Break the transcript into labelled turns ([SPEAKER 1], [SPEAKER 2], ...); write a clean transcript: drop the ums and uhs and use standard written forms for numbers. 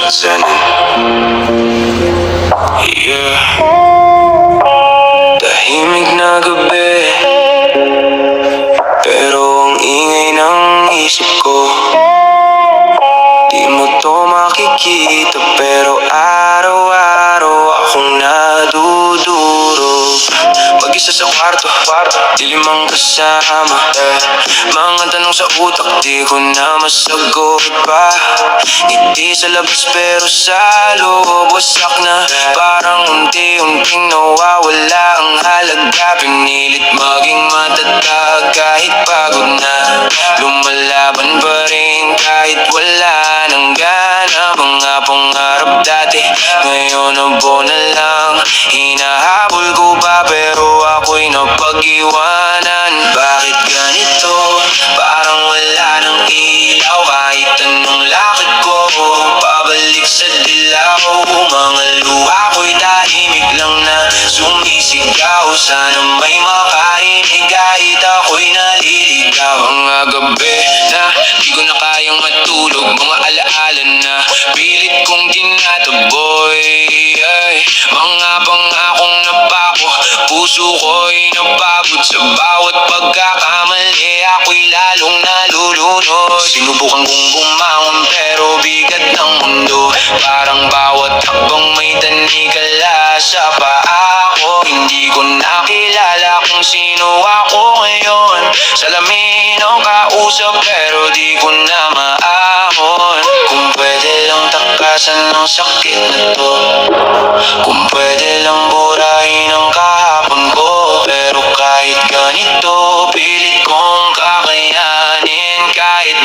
[SPEAKER 1] Yeah. Tahimik na gabi, pero ang ingay ng isip ko. Di mo to makikita, pero araw-araw akong nadudurog. Mag-isa sa kwarto, dilim ang kasama. Mga tanong sa utak, di ko na masagot pa. Ngiti sa labas pero sa loob wasak na. Parang unti-unting nawawala ang halaga. Pinilit maging matatag kahit pagod na. Lumalaban pa rin kahit wala nang gana. Mga pangarap dati, ngayon abo na lang. Hinahabol ko pa pero ako'y napag-iwanan. Bakit ganito? Parang wala nang ilaw. Kahit anong lakad ko, pabalik sa dilaw. Mga luha ko'y tahimik lang na sumisigaw. Sana may makarinig kahit ako'y naliligaw. Mga gabi na di ko na kayang matulog, mga alaala na pilit kong tinataboy. Mga pangakong napako, puso ko'y napagod. Sa bawat pagkakamali ako'y lalong nalulunod. Sinubukan kong bumangon pero bigat ng mundo. Parang bawat hakbang may tanikala sa paa ko. Hindi ko nakilala kung sino ako ngayon. Salamin ang kausap pero di ko na maahon. Kung pwede lang takasan ng sakit na to, kung pwede lang burahin ang kahapon ko. Pero kahit ganito, pilit kong kakayanin. Kahit